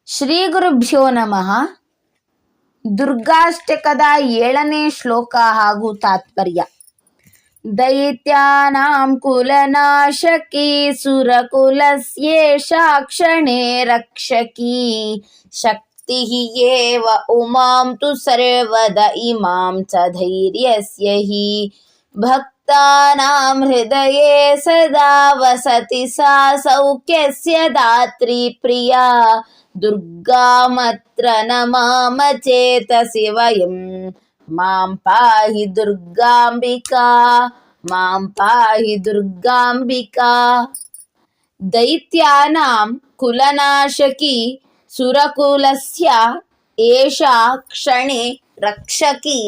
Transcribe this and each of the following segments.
ಶ್ರೀ ಗುರುಭ್ಯೋ ನಮಃ. ದುರ್ಗಾಷ್ಟಕದ 7ನೇ ಶ್ಲೋಕ ಹಾಗೂ ತಾತ್ಪರ್ಯ. ದೈತ್ಯಾನಾಂ ಕುಲನಾಶಕಿ ಸುರಕುಲಸ್ಯೇಷಾ ಕ್ಷಣೇ ರಕ್ಷಕಿ ಶಕ್ತಿ ಏವ ಉಮಾಂ ತು ಸರ್ವದ ಇಮಾಂ ಚ ಧೈರ್ಯಸ್ಯ ಹಿ ಭಕ್ತಾನಾಂ ಹೃದಯೇ ಸದಾ ವಸತಿ ಸಾ ಸೌಖ್ಯಸ್ಯ ದಾತ್ರಿ ಪ್ರಿಯಾ ದುರ್ಗಾಮತ್ರ ನಮಾಮ ಚೇತಸಿ ವಯಂ ಮಾಂ ಪಾಹಿ ದುರ್ಗಾಂಬಿಕಾ ಮಾಂ ಪಾಹಿ ದುರ್ಗಾಂಬಿಕಾ. ದೈತ್ಯಾನಾಂ ಕುಲನಾಶಕಿ ಸುರಕುಲಸ್ಯ ಏಷಾ ಕ್ಷಣೆ ರಕ್ಷಕಿ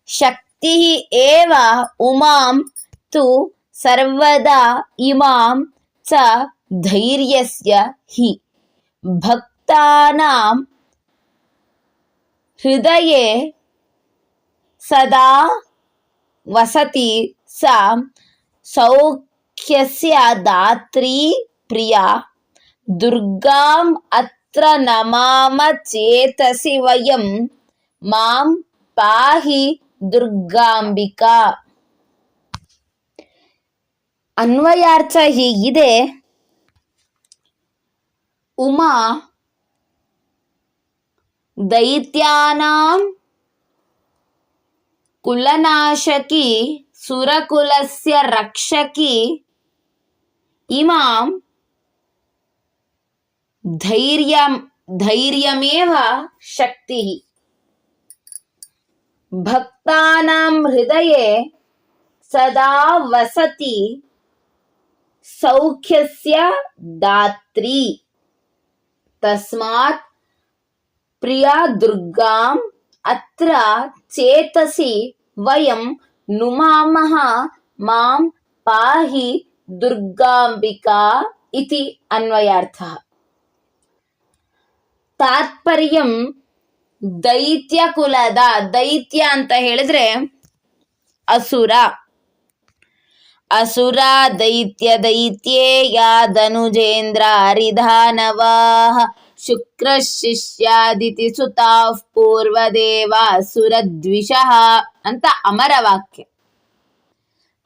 ಶಕ್ತಿ ಏವ ಉಮಾಂ ತು ಸರ್ವದಾ ಇಮಾಂ ಚ ಧೈರ್ಯಸ್ಯ ಹಿ ಭಕ್ತಾನಾಂ ಹೃದಯೇ ಸದಾ ವಸತಿ ಸಾ ಸೌಖ್ಯಸ್ಯ ದಾತ್ರಿ ಪ್ರಿಯಾ ದುರ್ಗಾಂ ಅತ್ರ ನಮಾಮ ಚೇತಸಿ ವಯಂ ಮಾಂ ಪಾಹಿ ದುರ್ಗಾಂಬಿಕಾ. ಅನ್ವಯಾರ್ಥ ಹೀಗಿದೆ: ಉಮಾ ದೈತ್ಯಾನಾಂ ಕುಲನಾಶಕಿ ಸುರಕುಲಸ್ಯ ರಕ್ಷಕಿ ಇಮಾಂ ಧೈರ್ಯಮೇವ ಶಕ್ತಿ ಭಕ್ತಾನಾಂ ಹೃದಯೇ ಸದಾ ವಸತಿ ಸೌಖ್ಯಸ್ಯ ದಾತ್ರಿ ತಸ್ಮಾತ್ ಪ್ರಿಯಾ ದುರ್ಗಾಂ ಅತ್ರ ಚೇತಸಿ ವಯಂ ನುಮಾಮಃ ಮಾಂ ಪಾಹಿ ದುರ್ಗಾಂಬಿಕಾ ಇತಿ ಅನ್ವಯಾರ್ಥಃ. ತಾತ್ಪರ್ಯಂ: ದೈತ್ಯ ಕುಲದ, ದೈತ್ಯ ಅಂತ ಹೇಳಿದ್ರೆ ಅಸುರ, ಅಸುರ ದೈತ್ಯ ದೈತ್ಯೇಯಾ ಧನುಜೇಂದ್ರ ಹರಿಧಾನವಾಃ ಶುಕ್ರ ಶಿಷ್ಯಾದಿತಿ ಸುತಾಃ ಪೂರ್ವದೇವ ಸುರದ್ವಿಷಃ ಅಂತ ಅಮರ ವಾಕ್ಯ.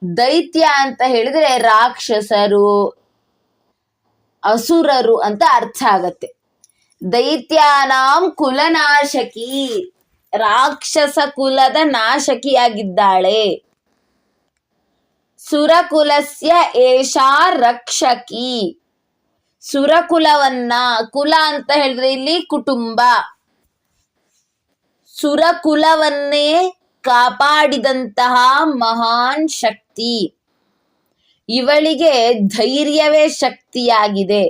ದೈತ್ಯ ಅಂತ ಹೇಳಿದ್ರೆ ರಾಕ್ಷಸರು, ಅಸುರರು ಅಂತ ಅರ್ಥ ಆಗತ್ತೆ. ದೈತ್ಯಾನಾಂ ಕುಲನಾಶಕಿ, ರಾಕ್ಷಸ ಕುಲದ ನಾಶಕಿಯಾಗಿದ್ದಾಳೆ. ಸುರಕುಲಸ್ಯ ಏಷಾ ರಕ್ಷಕಿ, ಸುರಕುಲವನ್ನ, ಕುಲ ಅಂತ ಹೇಳಿದ್ರೆ ಇಲ್ಲಿ ಕುಟುಂಬ, ಸುರಕುಲವನ್ನೇ ಕಾಪಾಡಿದಂತಹ ಮಹಾನ್ ಶಕ್ತಿ. ಇವಳಿಗೆ ಧೈರ್ಯವೇ ಶಕ್ತಿಯಾಗಿದೆ.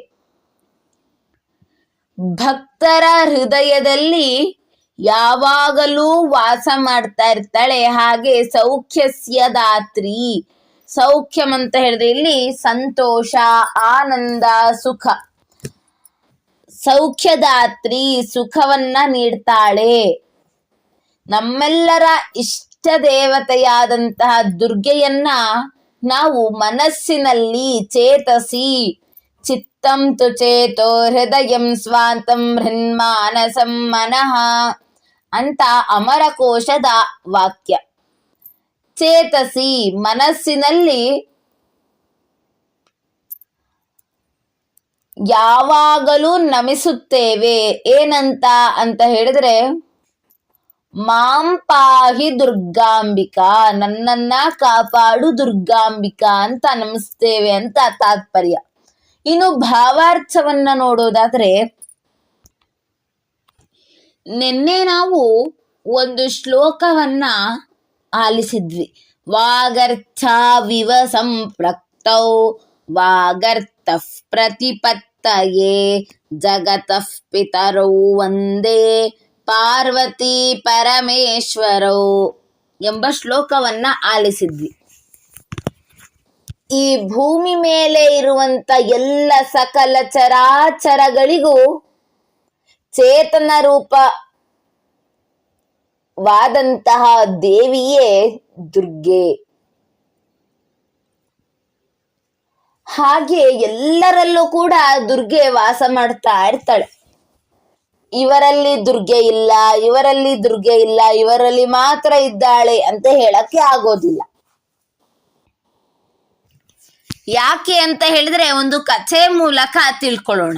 ಭಕ್ತರ ಹೃದಯದಲ್ಲಿ ಯಾವಾಗಲೂ ವಾಸ ಮಾಡ್ತಾ ಇರ್ತಾಳೆ. ಹಾಗೆ ಸೌಖ್ಯಸ್ಯ ದಾತ್ರಿ, ಸೌಖ್ಯಂ ಅಂತ ಹೇಳಿದ್ರೆ ಇಲ್ಲಿ ಸಂತೋಷ, ಆನಂದ, ಸುಖ. ಸೌಖ್ಯದಾತ್ರಿ, ಸುಖವನ್ನ ನೀಡ್ತಾಳೆ. ನಮ್ಮೆಲ್ಲರ ಇಷ್ಟ ದೇವತೆಯಾದಂತಹ ದುರ್ಗೆಯನ್ನ ನಾವು ಮನಸ್ಸಿನಲ್ಲಿ ಚೇತಸಿ, ಚಿತ್ತಂ ತು ಚೇತೋ ಹೃದಯಂ ಸ್ವಾಂತಂ ಹೃನ್ಮಾನಸಂ ಮನಃ ಅಂತ ಅಮರಕೋಶದ ವಾಕ್ಯ. ಚೇತಸಿ, ಮನಸ್ಸಿನಲ್ಲಿ ಯಾವಾಗಲೂ ನಮಿಸುತ್ತೇವೆ. ಏನಂತ ಅಂತ ಹೇಳಿದ್ರೆ ಮಾಂ ಪಾಹಿ ದುರ್ಗಾಂಬಿಕಾ, ನನ್ನನ್ನ ಕಾಪಾಡು ದುರ್ಗಾಂಬಿಕಾ ಅಂತ ನಮಿಸ್ತೇವೆ ಅಂತ ತಾತ್ಪರ್ಯ. ಇನ್ನು ಭಾವಾರ್ಥವನ್ನ ನೋಡೋದಾದ್ರೆ, ನಿನ್ನೆ ನಾವು ಒಂದು ಶ್ಲೋಕವನ್ನ ಆಲಿಸಿದ್ವಿ. ವಾಗರ್ಥವಿವ ಸಂಪ್ರಕ್ತೌ ವಾಗರ್ಥಃ ಪ್ರತಿಪತ್ತಯೇ ಜಗತಃ ಪಿತರೌ ವಂದೇ ಪಾರ್ವತಿ ಪರಮೇಶ್ವರೌ ಎಂಬ ಶ್ಲೋಕವನ್ನ ಆಲಿಸಿದ್ವಿ. ಈ ಭೂಮಿ ಮೇಲೆ ಇರುವಂತ ಎಲ್ಲ ಸಕಲ ಚರಾಚರಗಳಿಗೂ ಚೇತನ ರೂಪವಾದಂತಹ ದೇವಿಯೇ ದುರ್ಗೆ. ಹಾಗೆ ಎಲ್ಲರಲ್ಲೂ ಕೂಡ ದುರ್ಗೆ ವಾಸ ಮಾಡ್ತಾ ಇರ್ತಾಳೆ. ಇವರಲ್ಲಿ ದುರ್ಗೆ ಇಲ್ಲ, ಇವರಲ್ಲಿ ದುರ್ಗೆ ಇಲ್ಲ, ಇವರಲ್ಲಿ ಮಾತ್ರ ಇದ್ದಾಳೆ ಅಂತ ಹೇಳಕ್ಕೆ ಆಗೋದಿಲ್ಲ. ಯಾಕೆ ಅಂತ ಹೇಳಿದ್ರೆ ಒಂದು ಕಥೆ ಮೂಲಕ ತಿಳ್ಕೊಳ್ಳೋಣ.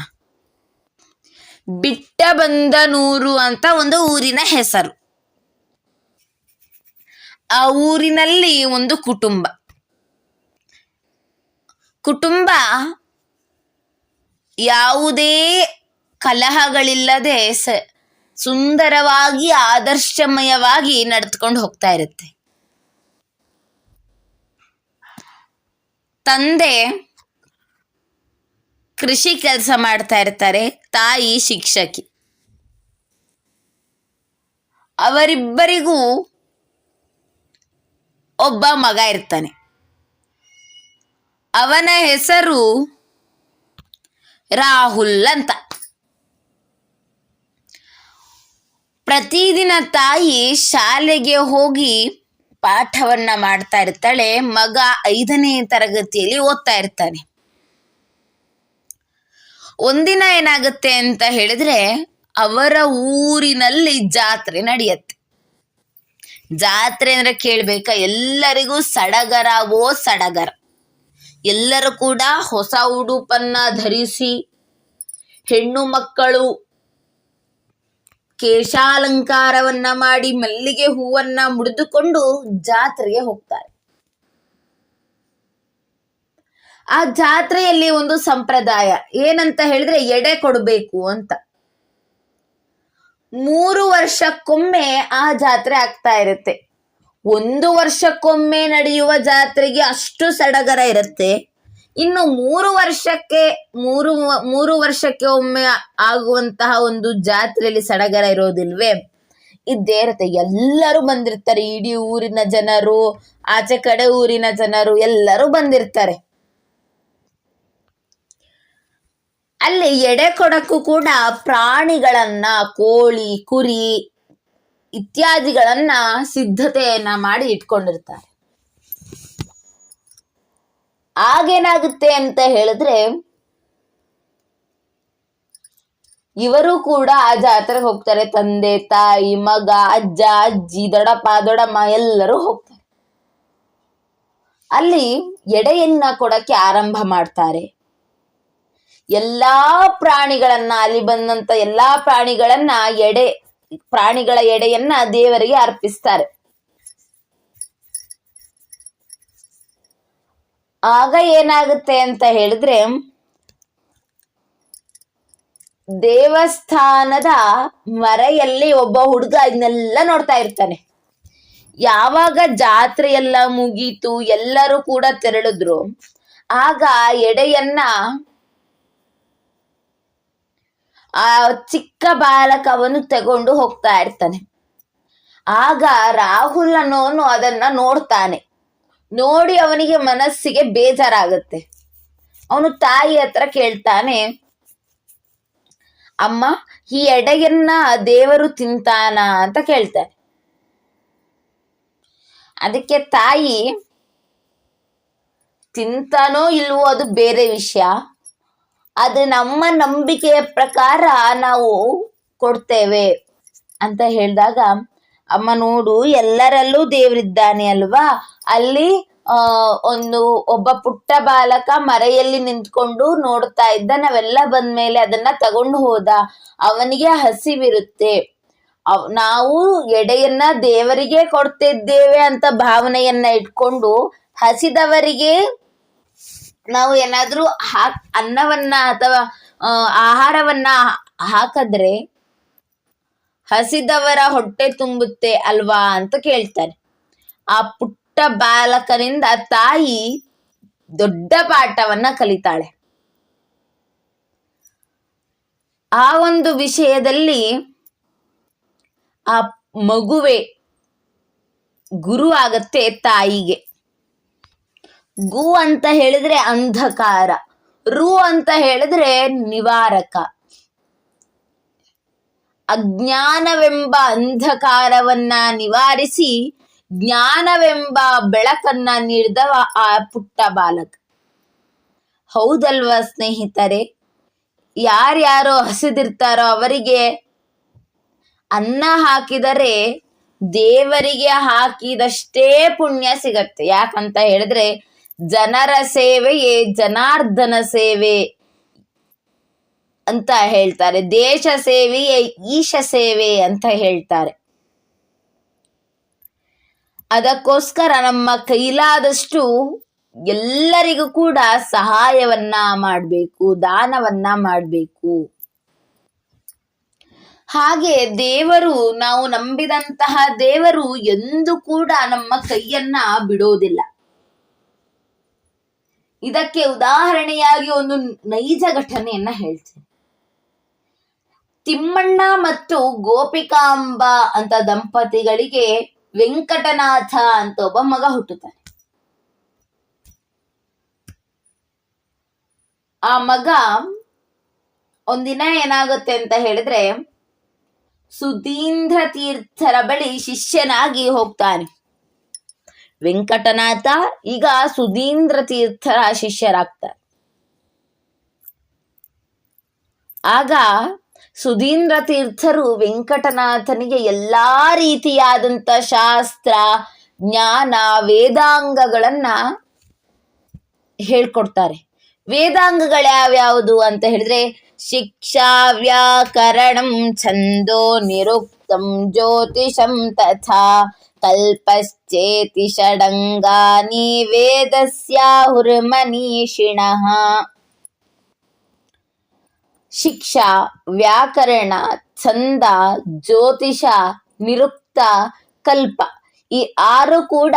ಬಿಟ್ಟಬಂದನೂರು ಅಂತ ಒಂದು ಊರಿನ ಹೆಸರು. ಆ ಊರಿನಲ್ಲಿ ಒಂದು ಕುಟುಂಬ ಯಾವುದೇ ಕಲಹಗಳಿಲ್ಲದೆ ಸುಂದರವಾಗಿ ಆದರ್ಶಮಯವಾಗಿ ನಡೆದುಕೊಂಡು ಹೋಗ್ತಾ ಇರುತ್ತೆ. ತಂದೆ ಕೃಷಿ ಕೆಲಸ ಮಾಡ್ತಾ ಇರ್ತಾರೆ, ತಾಯಿ ಶಿಕ್ಷಕಿ. ಅವರಿಬ್ಬರಿಗೂ ಒಬ್ಬ ಮಗ ಇರ್ತಾನೆ. ಅವನ ಹೆಸರು ರಾಹುಲ್ ಅಂತ. ಪ್ರತಿದಿನ ತಾಯಿ ಶಾಲೆಗೆ ಹೋಗಿ ಪಾಠವನ್ನ ಮಾಡ್ತಾ ಇರ್ತಾಳೆ. ಮಗ 5ನೇ ತರಗತಿಯಲ್ಲಿ ಓದ್ತಾ ಇರ್ತಾನೆ. ಒಂದಿನ ಏನಾಗುತ್ತೆ ಅಂತ ಹೇಳಿದ್ರೆ ಅವರ ಊರಿನಲ್ಲಿ ಜಾತ್ರೆ ನಡೆಯುತ್ತೆ. ಜಾತ್ರೆ ಅಂದ್ರೆ ಕೇಳ್ಬೇಕಾ, ಎಲ್ಲರಿಗೂ ಸಡಗರವೋ ಸಡಗರ. ಎಲ್ಲರೂ ಕೂಡ ಹೊಸ ಉಡುಪನ್ನ ಧರಿಸಿ, ಹೆಣ್ಣು ಮಕ್ಕಳು ಕೇಶಾಲಂಕಾರವನ್ನ ಮಾಡಿ, ಮಲ್ಲಿಗೆ ಹೂವನ್ನ ಮುಡಿದುಕೊಂಡು ಜಾತ್ರೆಗೆ ಹೋಗ್ತಾರೆ. ಆ ಜಾತ್ರೆಯಲ್ಲಿ ಒಂದು ಸಂಪ್ರದಾಯ ಏನಂತ ಹೇಳಿದ್ರೆ ಎಡೆ ಕೊಡಬೇಕು ಅಂತ. 3 ವರ್ಷಕ್ಕೊಮ್ಮೆ ಆ ಜಾತ್ರೆ ಆಗ್ತಾ ಇರುತ್ತೆ. 1 ವರ್ಷಕ್ಕೊಮ್ಮೆ ನಡೆಯುವ ಜಾತ್ರೆಗೆ ಅಷ್ಟು ಸಡಗರ ಇರುತ್ತೆ. ಇನ್ನು 3 ವರ್ಷಕ್ಕೆ ಒಮ್ಮೆ ಆಗುವಂತಹ ಒಂದು ಜಾತ್ರೆಯಲ್ಲಿ ಸಡಗರ ಇರೋದಿಲ್ವೇ? ಇದ್ದೇ ಇರುತ್ತೆ. ಎಲ್ಲರೂ ಬಂದಿರ್ತಾರೆ. ಇಡೀ ಊರಿನ ಜನರು, ಆಚೆ ಕಡೆ ಊರಿನ ಜನರು ಎಲ್ಲರೂ ಬಂದಿರ್ತಾರೆ. ಅಲ್ಲಿ ಎಡೆ ಕೊಡಕ್ಕೂ ಕೂಡ ಪ್ರಾಣಿಗಳನ್ನ, ಕೋಳಿ, ಕುರಿ ಇತ್ಯಾದಿಗಳನ್ನ ಸಿದ್ಧತೆಯನ್ನ ಮಾಡಿ ಇಟ್ಕೊಂಡಿರ್ತಾರೆ. ಆಗೇನಾಗುತ್ತೆ ಅಂತ ಹೇಳಿದ್ರೆ ಇವರು ಕೂಡ ಆ ಜಾತ್ರೆಗೆ ಹೋಗ್ತಾರೆ. ತಂದೆ, ತಾಯಿ, ಮಗ, ಅಜ್ಜ, ಅಜ್ಜಿ, ದೊಡ್ಡಪ್ಪ, ದೊಡ್ಡಮ್ಮ ಎಲ್ಲರೂ ಹೋಗ್ತಾರೆ. ಅಲ್ಲಿ ಎಡೆಯನ್ನ ಕೊಡಕ್ಕೆ ಆರಂಭ ಮಾಡ್ತಾರೆ. ಎಲ್ಲಾ ಪ್ರಾಣಿಗಳನ್ನ, ಅಲ್ಲಿ ಬಂದಂತ ಎಲ್ಲಾ ಪ್ರಾಣಿಗಳ ಎಡೆಯನ್ನ ದೇವರಿಗೆ ಅರ್ಪಿಸ್ತಾರೆ. ಆಗ ಏನಾಗುತ್ತೆ ಅಂತ ಹೇಳಿದ್ರೆ ದೇವಸ್ಥಾನದ ಮರೆಯಲ್ಲಿ ಒಬ್ಬ ಹುಡುಗ ಇದನ್ನೆಲ್ಲ ನೋಡ್ತಾ ಇರ್ತಾನೆ. ಯಾವಾಗ ಜಾತ್ರೆ ಎಲ್ಲ ಮುಗೀತು, ಎಲ್ಲರೂ ಕೂಡ ತೆರಳಿದ್ರು, ಆಗ ಎಡೆಯನ್ನ ಆ ಚಿಕ್ಕ ಬಾಲಕವನ್ನು ತಗೊಂಡು ಹೋಗ್ತಾ ಇರ್ತಾನೆ. ಆಗ ರಾಹುಲ್ ಅನ್ನೋನು ಅದನ್ನ ನೋಡ್ತಾನೆ. ನೋಡಿ ಅವನಿಗೆ ಮನಸ್ಸಿಗೆ ಬೇಜಾರಾಗುತ್ತೆ. ಅವನು ತಾಯಿ ಹತ್ರ ಕೇಳ್ತಾನೆ, ಅಮ್ಮ, ಈ ಎಡೆಯನ್ನ ದೇವರು ತಿಂತಾನ ಅಂತ ಕೇಳ್ತಾನೆ. ಅದಕ್ಕೆ ತಾಯಿ, ತಿಂತಾನೋ ಇಲ್ವೋ ಅದು ಬೇರೆ ವಿಷಯ, ಅದು ನಮ್ಮ ನಂಬಿಕೆಯ ಪ್ರಕಾರ ನಾವು ಕೊಡ್ತೇವೆ ಅಂತ ಹೇಳಿದಾಗ, ಅಮ್ಮ ನೋಡು, ಎಲ್ಲರಲ್ಲೂ ದೇವರಿದ್ದಾನೆ ಅಲ್ವಾ, ಅಲ್ಲಿ ಒಬ್ಬ ಪುಟ್ಟ ಬಾಲಕ ಮರೆಯಲ್ಲಿ ನಿಂತ್ಕೊಂಡು ನೋಡ್ತಾ ಇದ್ದ, ನಾವೆಲ್ಲ ಬಂದ್ಮೇಲೆ ಅದನ್ನ ತಗೊಂಡು ಹೋದ, ಅವನಿಗೆ ಹಸಿವಿರುತ್ತೆ, ನಾವು ಎಡೆಯನ್ನ ದೇವರಿಗೆ ಕೊಡ್ತಿದ್ದೇವೆ ಅಂತ ಭಾವನೆಯನ್ನ ಇಟ್ಕೊಂಡು ಹಸಿದವರಿಗೆ ನಾವು ಏನಾದ್ರೂ ಅನ್ನವನ್ನ ಅಥವಾ ಆಹಾರವನ್ನ ಹಾಕಿದ್ರೆ ಹಸಿದವರ ಹೊಟ್ಟೆ ತುಂಬುತ್ತೆ ಅಲ್ವಾ ಅಂತ ಕೇಳ್ತಾರೆ. ಆ ಪುಟ್ಟ ಬಾಲಕನಿಂದ ತಾಯಿ ದೊಡ್ಡ ಪಾಠವನ್ನ ಕಲಿತಾಳೆ. ಆ ಒಂದು ವಿಷಯದಲ್ಲಿ ಆ ಮಗುವೆ ಗುರು ಆಗತ್ತೆ ತಾಯಿಗೆ. ಗು ಅಂತ ಹೇಳಿದ್ರೆ ಅಂಧಕಾರ, ರು ಅಂತ ಹೇಳಿದ್ರೆ ನಿವಾರಕ. ಅಜ್ಞಾನವೆಂಬ ಅಂಧಕಾರವನ್ನ ನಿವಾರಿಸಿ ಜ್ಞಾನವೆಂಬ ಬೆಳಕನ್ನ ನೀಡಿದವ ಆ ಪುಟ್ಟ ಬಾಲಕ. ಹೌದಲ್ವಾ ಸ್ನೇಹಿತರೆ? ಯಾರ್ಯಾರೋ ಹಸಿದಿರ್ತಾರೋ ಅವರಿಗೆ ಅನ್ನ ಹಾಕಿದರೆ ದೇವರಿಗೆ ಹಾಕಿದಷ್ಟೇ ಪುಣ್ಯ ಸಿಗತ್ತೆ. ಯಾಕಂತ ಹೇಳಿದ್ರೆ ಜನರ ಸೇವೆಯೇ ಜನಾರ್ದನ ಸೇವೆ ಅಂತ ಹೇಳ್ತಾರೆ. ದೇಶ ಸೇವೆಯೇ ಈಶ ಸೇವೆ ಅಂತ ಹೇಳ್ತಾರೆ. ಅದಕ್ಕೋಸ್ಕರ ನಮ್ಮ ಕೈಲಾದಷ್ಟು ಎಲ್ಲರಿಗೂ ಕೂಡ ಸಹಾಯವನ್ನ ಮಾಡಬೇಕು, ದಾನವನ್ನ ಮಾಡಬೇಕು. ಹಾಗೆ ದೇವರು, ನಾವು ನಂಬಿದಂತಹ ದೇವರು ಎಂದು ಕೂಡ ನಮ್ಮ ಕೈಯನ್ನ ಬಿಡೋದಿಲ್ಲ. ಇದಕ್ಕೆ ಉದಾಹರಣೆಯಾಗಿ ಒಂದು ನೈಜ ಘಟನೆಯನ್ನ ಹೇಳ್ತೀನಿ. ತಿಮ್ಮಣ್ಣ ಮತ್ತು ಗೋಪಿಕಾಂಬ ಅಂತ ದಂಪತಿಗಳಿಗೆ ವೆಂಕಟನಾಥ ಅಂತ ಒಬ್ಬ ಮಗ ಹುಟ್ಟುತ್ತಾನೆ. ಆ ಮಗ ಒಂದಿನ ಏನಾಗುತ್ತೆ ಅಂತ ಹೇಳಿದ್ರೆ ಸುಧೀಂದ್ರ ತೀರ್ಥರ ಬಳಿ ಶಿಷ್ಯನಾಗಿ ಹೋಗ್ತಾನೆ. ವೆಂಕಟನಾಥ ಈಗ ಸುಧೀಂದ್ರ ತೀರ್ಥರ ಶಿಷ್ಯರಾಗ್ತಾರೆ. ಆಗ ಸುಧೀಂದ್ರ ತೀರ್ಥರು ವೆಂಕಟನಾಥನಿಗೆ ಎಲ್ಲಾ ರೀತಿಯಾದಂತ ಶಾಸ್ತ್ರ, ಜ್ಞಾನ, ವೇದಾಂಗಗಳನ್ನ ಹೇಳ್ಕೊಡ್ತಾರೆ. ವೇದಾಂಗಗಳ್ಯಾವ್ಯಾವುದು ಅಂತ ಹೇಳಿದ್ರೆ ಶಿಕ್ಷಾ, ವ್ಯಾಕರಣಂ, ಛಂದೋ, ನಿರುಕ್ತಂ, ಜ್ಯೋತಿಷಂ ತಥಾ ಕಲ್ಪಶ್ಚೇತಿ ಷಡಂಗಾನಿ ವೇದಸ್ಯಾಹುರ್ಮನೀಷಿಣಃ. ಶಿಕ್ಷಾ, ವ್ಯಾಕರಣ, ಛಂದ, ಜ್ಯೋತಿಷ, ನಿರುಕ್ತ, ಕಲ್ಪ, ಈ 6 ಕೂಡ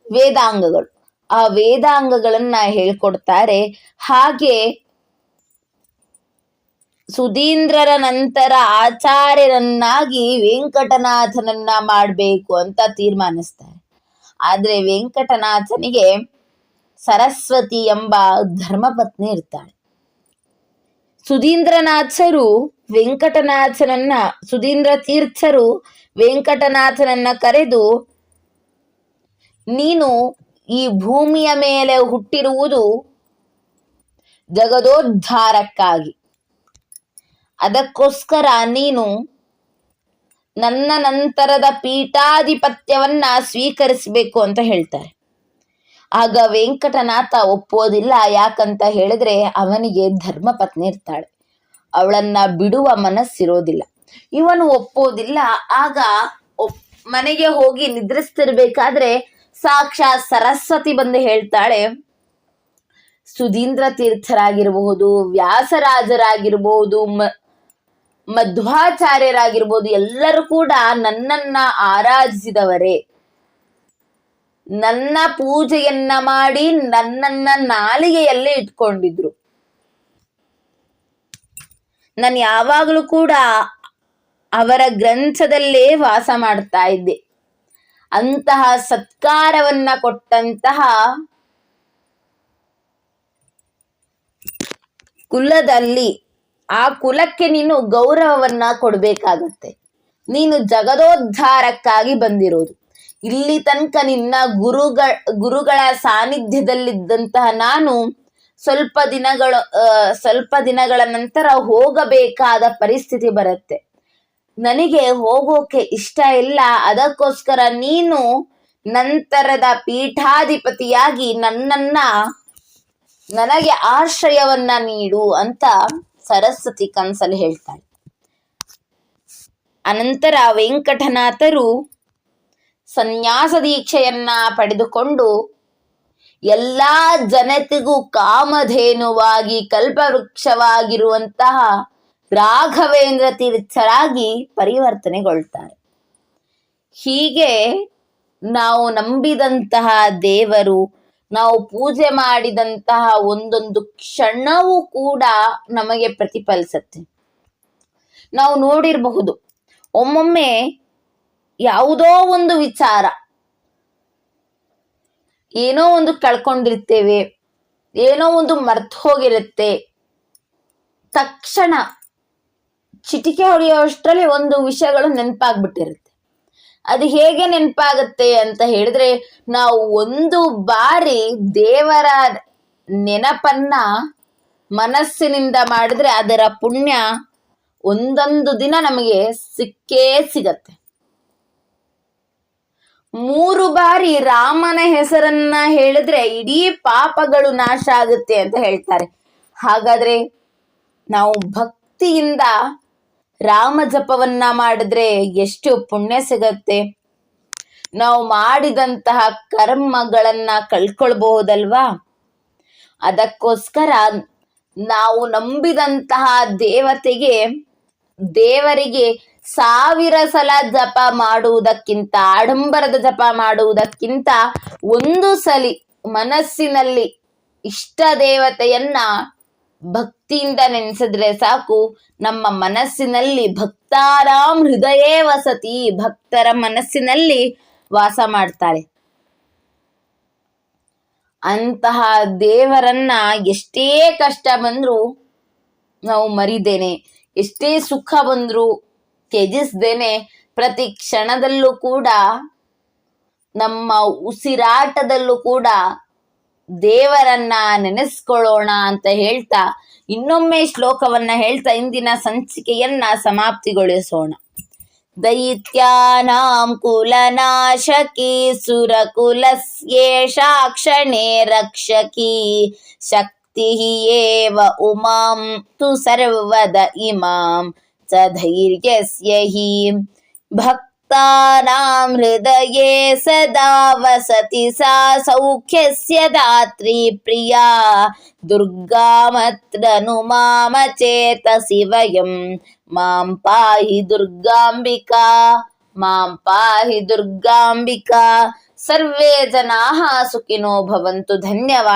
ವೇದಾಂಗಗಳು. ಆ ವೇದಾಂಗಗಳನ್ನ ಹೇಳ್ಕೊಡ್ತಾರೆ. ಹಾಗೆ ಸುಧೀಂದ್ರರ ನಂತರ ಆಚಾರ್ಯರನ್ನಾಗಿ ವೆಂಕಟನಾಥನನ್ನ ಮಾಡಬೇಕು ಅಂತ ತೀರ್ಮಾನಿಸ್ತಾರೆ. ಆದ್ರೆ ವೆಂಕಟನಾಥನಿಗೆ ಸರಸ್ವತಿ ಎಂಬ ಧರ್ಮಪತ್ನಿ ಇರ್ತಾಳೆ. ಸುಧೀಂದ್ರ ತೀರ್ಥರು ವೆಂಕಟನಾಥನನ್ನ ಕರೆದು, ನೀನು ಈ ಭೂಮಿಯ ಮೇಲೆ ಹುಟ್ಟಿರುವುದು ಜಗದೋದ್ಧಾರಕ್ಕಾಗಿ. ಅದಕ್ಕೋಸ್ಕರ ನೀನು ನನ್ನ ನಂತರದ ಪೀಠಾಧಿಪತ್ಯವನ್ನ ಸ್ವೀಕರಿಸಬೇಕು ಅಂತ ಹೇಳ್ತಾರೆ. ಆಗ ವೆಂಕಟನಾಥ ಒಪ್ಪೋದಿಲ್ಲ. ಯಾಕಂತ ಹೇಳಿದ್ರೆ ಅವನಿಗೆ ಧರ್ಮಪತ್ನಿ ಇರ್ತಾಳೆ, ಅವಳನ್ನ ಬಿಡುವ ಮನಸ್ಸಿರೋದಿಲ್ಲ. ಇವನು ಒಪ್ಪೋದಿಲ್ಲ. ಆಗ ಮನೆಗೆ ಹೋಗಿ ನಿದ್ರಿಸ್ತಿರ್ಬೇಕಾದ್ರೆ ಸಾಕ್ಷಾತ್ ಸರಸ್ವತಿ ಬಂದು ಹೇಳ್ತಾಳೆ, ಸುಧೀಂದ್ರ ತೀರ್ಥರಾಗಿರಬಹುದು, ವ್ಯಾಸರಾಜರಾಗಿರಬಹುದು, ಮಧ್ವಾಚಾರ್ಯರಾಗಿರ್ಬೋದು, ಎಲ್ಲರೂ ಕೂಡ ನನ್ನನ್ನ ಆರಾಧಿಸಿದವರೇ. ನನ್ನ ಪೂಜೆಯನ್ನ ಮಾಡಿ ನನ್ನನ್ನ ನಾಲಿಗೆಯಲ್ಲೇ ಇಟ್ಕೊಂಡಿದ್ರು. ನಾನು ಯಾವಾಗಲೂ ಕೂಡ ಅವರ ಗ್ರಂಥದಲ್ಲೇ ವಾಸ ಮಾಡ್ತಾ ಇದ್ದೆ. ಅಂತಹ ಸತ್ಕಾರವನ್ನ ಕೊಟ್ಟಂತಹ ಕುಲದಲ್ಲಿ ಆ ಕುಲಕ್ಕೆ ನೀನು ಗೌರವವನ್ನ ಕೊಡಬೇಕಾಗತ್ತೆ. ನೀನು ಜಗದೋದ್ಧಾರಕ್ಕಾಗಿ ಬಂದಿರೋದು. ಇಲ್ಲಿ ತನಕ ನಿನ್ನ ಗುರುಗಳ ಸಾನ್ನಿಧ್ಯದಲ್ಲಿದ್ದಂತಹ ನಾನು ಸ್ವಲ್ಪ ದಿನಗಳ ನಂತರ ಹೋಗಬೇಕಾದ ಪರಿಸ್ಥಿತಿ ಬರುತ್ತೆ. ನನಗೆ ಹೋಗೋಕೆ ಇಷ್ಟ ಇಲ್ಲ. ಅದಕ್ಕೋಸ್ಕರ ನೀನು ನಂತರದ ಪೀಠಾಧಿಪತಿಯಾಗಿ ನನಗೆ ಆಶ್ರಯವನ್ನ ನೀಡು ಅಂತ ಸರಸ್ವತಿ ಕನಸಲ್ಲಿ ಹೇಳ್ತಾಳೆ. ಅನಂತರ ವೆಂಕಟನಾಥರು ಸನ್ಯಾಸ ದೀಕ್ಷೆಯನ್ನ ಪಡೆದುಕೊಂಡು ಎಲ್ಲಾ ಜನತೆಗೂ ಕಾಮಧೇನುವಾಗಿ ಕಲ್ಪವೃಕ್ಷವಾಗಿರುವಂತಹ ರಾಘವೇಂದ್ರ ತೀರ್ಥರಾಗಿ ಪರಿವರ್ತನೆಗೊಳ್ತಾರೆ. ಹೀಗೆ ನಾವು ನಂಬಿದಂತಹ ದೇವರು, ನಾವು ಪೂಜೆ ಮಾಡಿದಂತಹ ಒಂದೊಂದು ಕ್ಷಣವೂ ಕೂಡ ನಮಗೆ ಪ್ರತಿಫಲಿಸುತ್ತೆ. ನಾವು ನೋಡಿರಬಹುದು, ಒಮ್ಮೊಮ್ಮೆ ಯಾವುದೋ ಒಂದು ವಿಚಾರ, ಏನೋ ಒಂದು ಕಳ್ಕೊಂಡಿರ್ತೇವೆ, ಏನೋ ಒಂದು ಮರ್ತು ಹೋಗಿರುತ್ತೆ. ತಕ್ಷಣ ಚಿಟಿಕೆ ಹೊಡೆಯುವಷ್ಟರಲ್ಲಿ ಒಂದು ವಿಷಯಗಳು ನೆನಪಾಗ್ಬಿಟ್ಟಿರುತ್ತೆ. ಅದು ಹೇಗೆ ನೆನಪಾಗತ್ತೆ ಅಂತ ಹೇಳಿದ್ರೆ, ನಾವು ಒಂದು ಬಾರಿ ದೇವರ ನೆನಪನ್ನ ಮನಸ್ಸಿನಿಂದ ಮಾಡಿದ್ರೆ ಅದರ ಪುಣ್ಯ ಒಂದೊಂದು ದಿನ ನಮಗೆ ಸಿಕ್ಕೇ ಸಿಗತ್ತೆ. 3 ಬಾರಿ ರಾಮನ ಹೆಸರನ್ನ ಹೇಳಿದ್ರೆ ಇಡೀ ಪಾಪಗಳು ನಾಶ ಆಗುತ್ತೆ ಅಂತ ಹೇಳ್ತಾರೆ. ಹಾಗಾದ್ರೆ ನಾವು ಭಕ್ತಿಯಿಂದ ರಾಮ ಜಪವನ್ನ ಮಾಡಿದ್ರೆ ಎಷ್ಟು ಪುಣ್ಯ ಸಿಗತ್ತೆ. ನಾವು ಮಾಡಿದಂತಹ ಕರ್ಮಗಳನ್ನ ಕಳ್ಕೊಳ್ಬಹುದಲ್ವಾ. ಅದಕ್ಕೋಸ್ಕರ ನಾವು ನಂಬಿದಂತಹ ದೇವರಿಗೆ 1000 ಸಲ ಜಪ ಮಾಡುವುದಕ್ಕಿಂತ, ಆಡಂಬರದ ಜಪ ಮಾಡುವುದಕ್ಕಿಂತ ಒಂದು ಸಲಿ ಮನಸ್ಸಿನಲ್ಲಿ ಇಷ್ಟ ದೇವತೆಯನ್ನ ಭಕ್ತಿಯಿಂದ ನೆನೆಸಿದ್ರೆ ಸಾಕು. ನಮ್ಮ ಮನಸ್ಸಿನಲ್ಲಿ ಭಕ್ತಾನಾಂ ಹೃದಯೇ ವಸತಿ, ಭಕ್ತರ ಮನಸ್ಸಿನಲ್ಲಿ ವಾಸ ಮಾಡ್ತಾಳೆ. ಅಂತಹ ದೇವರನ್ನ ಎಷ್ಟೇ ಕಷ್ಟ ಬಂದ್ರು ನಾವು ಮರಿದೇನೆ, ಎಷ್ಟೇ ಸುಖ ಬಂದ್ರು ತ್ಯಜಿಸ್ದೇನೆ, ಪ್ರತಿ ಕ್ಷಣದಲ್ಲೂ ಕೂಡ, ನಮ್ಮ ಉಸಿರಾಟದಲ್ಲೂ ಕೂಡ ದೇವರನ್ನ ನೆನೆಸ್ಕೊಳ್ಳೋಣ ಅಂತ ಹೇಳ್ತಾ ಇನ್ನೊಮ್ಮೆ ಶ್ಲೋಕವನ್ನ ಹೇಳ್ತಾ ಇಂದಿನ ಸಂಚಿಕೆಯನ್ನ ಸಮಾಪ್ತಿಗೊಳಿಸೋಣ. ದೈತ್ಯಾನಾಂ ಕುಲನಾಶಕಿ ಸುರಕುಲಸ್ಯೇಷಾ ಕ್ಷಣೇ ರಕ್ಷಕಿ ಶಕ್ತಿ ಏವ ಉಮಾಂ ತು ಸರ್ವದ ಇಮಾಂ ಸ ಧೈರ್ಯಸ್ಯ ಹಿ ಭಕ್ತಾನಾಂ ಹೃದಯೇ ಸದಾ ವಸತಿ ಸಾ ಸೌಖ್ಯಸ್ಯ ದಾತ್ರಿ ಪ್ರಿಯಾ ದುರ್ಗಾಮತ್ರನು ಮಾಮ ಚೇತಸಿ ವಯಂ ಮಾಂ ಪಾಹಿ ದುರ್ಗಾಂಬಿಕಾ, ಮಾಂ ಪಾಹಿ ದುರ್ಗಾಂಬಿಕಾ. ಸರ್ವೇ ಜನಾಃ ಸುಖಿನೋ ಭವಂತು. ಧನ್ಯವಾದ.